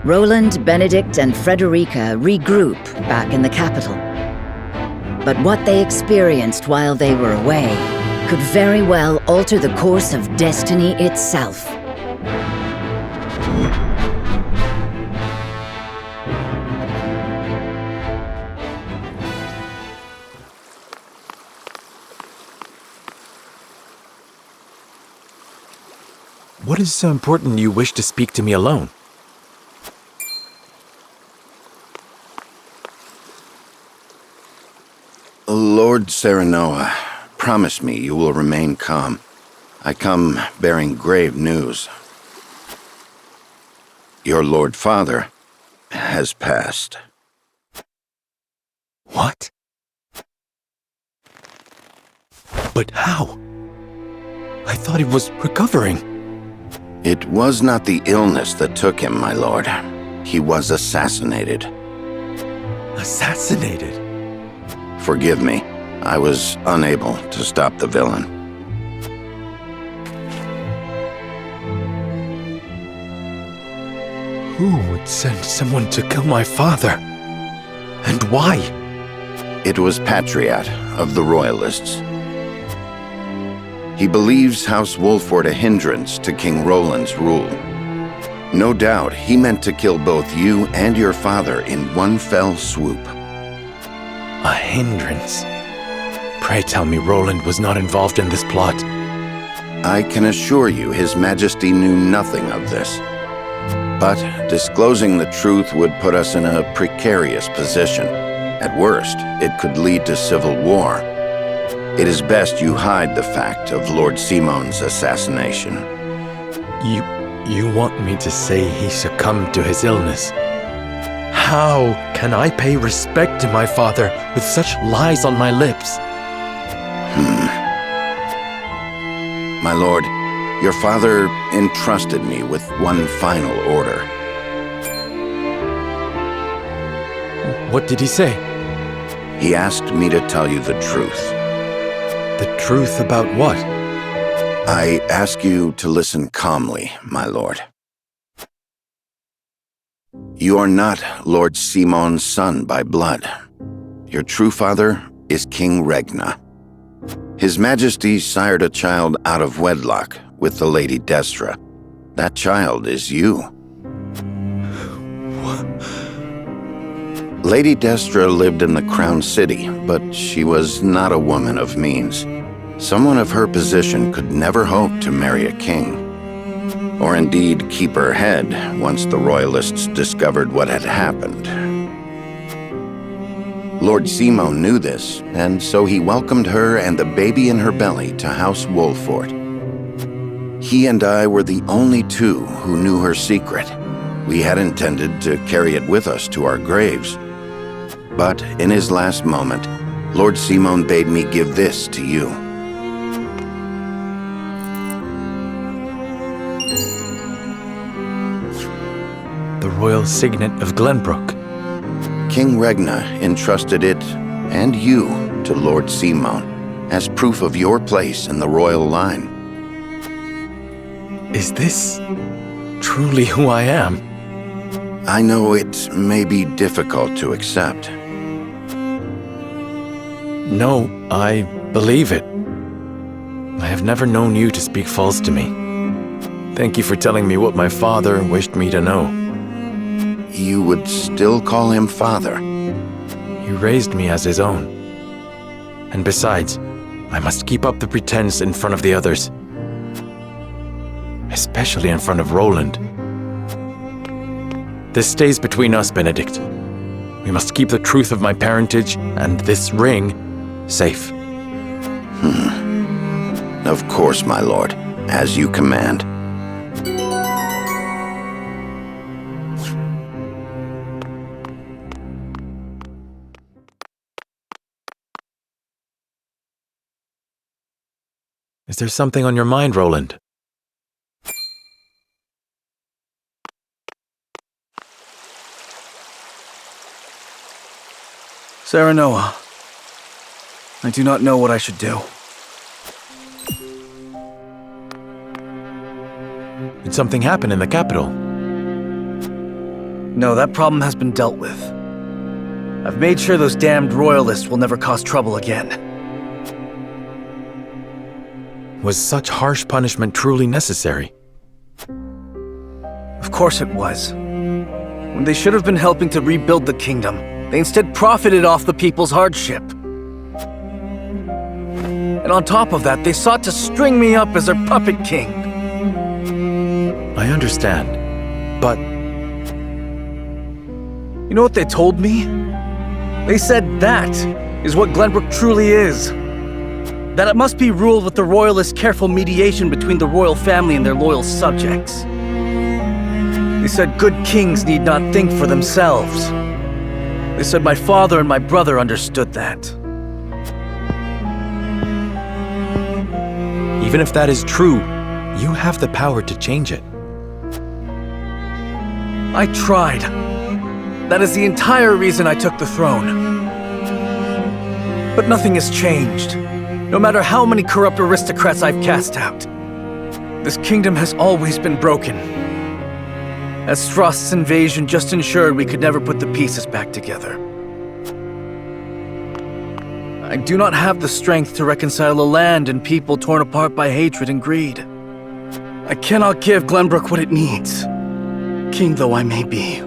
Roland, Benedict, and Frederica regroup back in the capital. But what they experienced while they were away could very well alter the course of destiny itself. What is so important you wish to speak to me alone? Lord Serenoa, promise me you will remain calm. I come bearing grave news. Your Lord Father has passed. What? But how? I thought he was recovering. It was not the illness that took him, my lord. He was assassinated. Assassinated? Forgive me. I was unable to stop the villain. Who would send someone to kill my father? And why? It was Patriot of the Royalists. He believes House Wolford a hindrance to King Roland's rule. No doubt he meant to kill both you and your father in one fell swoop. A hindrance? Pray tell me Roland was not involved in this plot. I can assure you His Majesty knew nothing of this. But disclosing the truth would put us in a precarious position. At worst, it could lead to civil war. It is best you hide the fact of Lord Simon's assassination. You want me to say he succumbed to his illness? How can I pay respect to my father with such lies on my lips? My lord, your father entrusted me with one final order. What did he say? He asked me to tell you the truth. The truth about what? I ask you to listen calmly, my lord. You are not Lord Simon's son by blood. Your true father is King Regna. His Majesty sired a child out of wedlock with the Lady Destra. That child is you. What? Lady Destra lived in the Crown City, but she was not a woman of means. Someone of her position could never hope to marry a king, or indeed keep her head once the Royalists discovered what had happened. Lord Simon knew this, and so he welcomed her and the baby in her belly to House Wolford. He and I were the only two who knew her secret. We had intended to carry it with us to our graves. But in his last moment, Lord Simon bade me give this to you. The royal signet of Glenbrook. King Regna entrusted it, and you, to Lord Simon, as proof of your place in the royal line. Is this truly who I am? I know it may be difficult to accept. No, I believe it. I have never known you to speak false to me. Thank you for telling me what my father wished me to know. You would still call him father? He raised me as his own. And besides, I must keep up the pretense in front of the others. Especially in front of Roland. This stays between us, Benedict. We must keep the truth of my parentage and this ring safe. Of course, my lord, as you command. Is there something on your mind, Roland? Serenoa, I do not know what I should do. Did something happen in the capital? No, that problem has been dealt with. I've made sure those damned royalists will never cause trouble again. Was such harsh punishment truly necessary? Of course it was. When they should have been helping to rebuild the kingdom, they instead profited off the people's hardship. And on top of that, they sought to string me up as their puppet king. I understand, but... You know what they told me? They said that is what Glenbrook truly is. That it must be ruled with the royalists' careful mediation between the royal family and their loyal subjects. They said good kings need not think for themselves. They said my father and my brother understood that. Even if that is true, you have the power to change it. I tried. That is the entire reason I took the throne. But nothing has changed. No matter how many corrupt aristocrats I've cast out. This kingdom has always been broken. As Frost's invasion just ensured we could never put the pieces back together. I do not have the strength to reconcile a land and people torn apart by hatred and greed. I cannot give Glenbrook what it needs, king though I may be.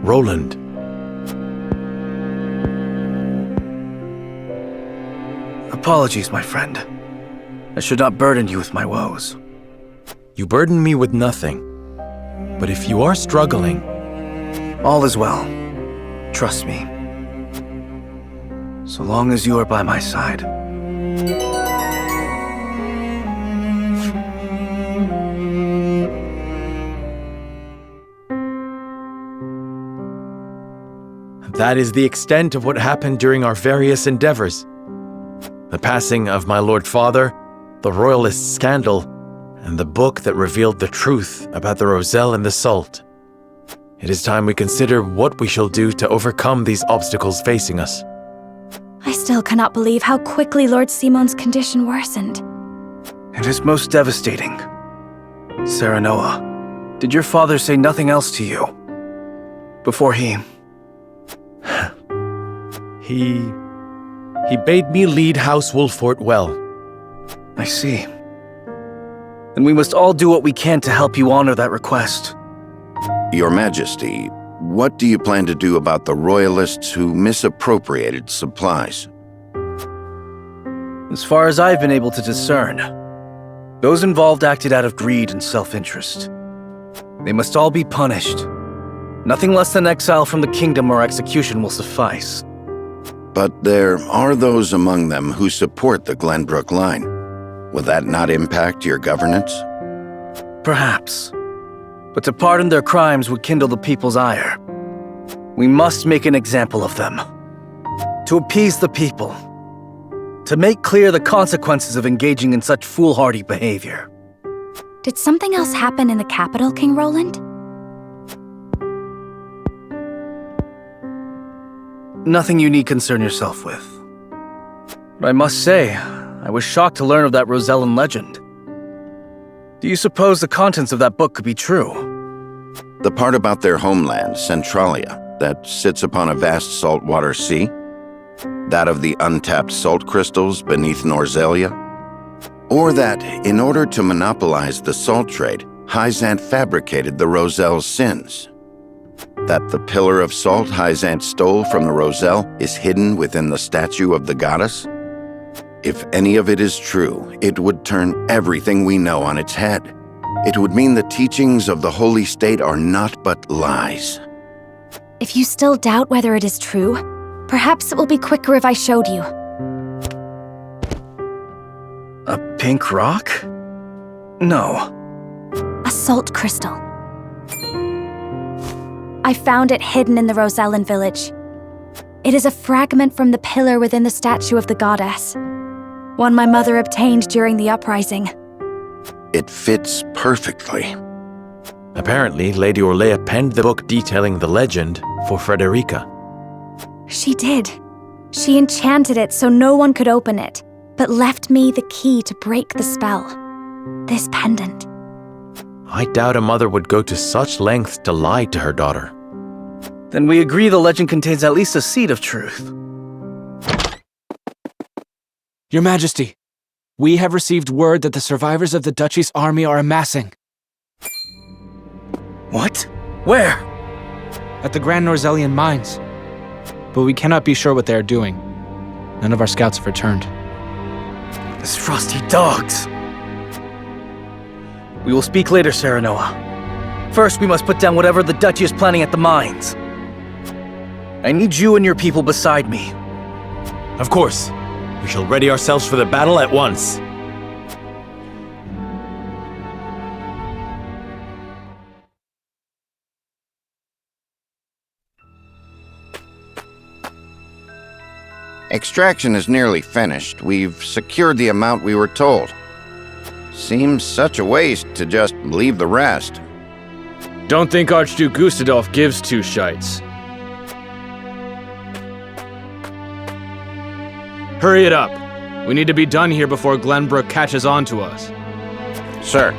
Roland. Apologies, my friend. I should not burden you with my woes. You burden me with nothing. But if you are struggling... All is well. Trust me. So long as you are by my side. That is the extent of what happened during our various endeavors. The passing of my Lord Father, the Royalist scandal, and the book that revealed the truth about the Roselle and the Salt. It is time we consider what we shall do to overcome these obstacles facing us. I still cannot believe how quickly Lord Simon's condition worsened. It is most devastating. Serenoa, did your father say nothing else to you? Before he... He bade me lead House Wolfort well. I see. Then we must all do what we can to help you honor that request. Your Majesty, what do you plan to do about the royalists who misappropriated supplies? As far as I've been able to discern, those involved acted out of greed and self-interest. They must all be punished. Nothing less than exile from the kingdom or execution will suffice. But there are those among them who support the Glenbrook line. Will that not impact your governance? Perhaps. But to pardon their crimes would kindle the people's ire. We must make an example of them. To appease the people. To make clear the consequences of engaging in such foolhardy behavior. Did something else happen in the capital, King Roland? Nothing you need concern yourself with. But I must say, I was shocked to learn of that Rosellan legend. Do you suppose the contents of that book could be true? The part about their homeland, Centralia, that sits upon a vast saltwater sea? That of the untapped salt crystals beneath Norzelia? Or that, in order to monopolize the salt trade, Hyzant fabricated the Roselle's sins? That the pillar of salt Hyzant stole from the Roselle is hidden within the statue of the goddess? If any of it is true, it would turn everything we know on its head. It would mean the teachings of the Holy State are not but lies. If you still doubt whether it is true, perhaps it will be quicker if I showed you. A pink rock? No. A salt crystal. I found it hidden in the Rosellan village. It is a fragment from the pillar within the statue of the goddess. One my mother obtained during the uprising. It fits perfectly. Apparently, Lady Orlea penned the book detailing the legend for Frederica. She did. She enchanted it so no one could open it, but left me the key to break the spell. This pendant. I doubt a mother would go to such lengths to lie to her daughter. Then we agree the legend contains at least a seed of truth. Your Majesty, we have received word that the survivors of the Duchy's army are amassing. What? Where? At the Grand Norzellian mines. But we cannot be sure what they are doing. None of our scouts have returned. These frosty dogs. We will speak later, Serenoa. First, we must put down whatever the Duchy is planning at the mines. I need you and your people beside me. Of course. We shall ready ourselves for the battle at once. Extraction is nearly finished. We've secured the amount we were told. Seems such a waste to just leave the rest. Don't think Archduke Gustadolf gives two shites. Hurry it up. We need to be done here before Glenbrook catches on to us. Sir.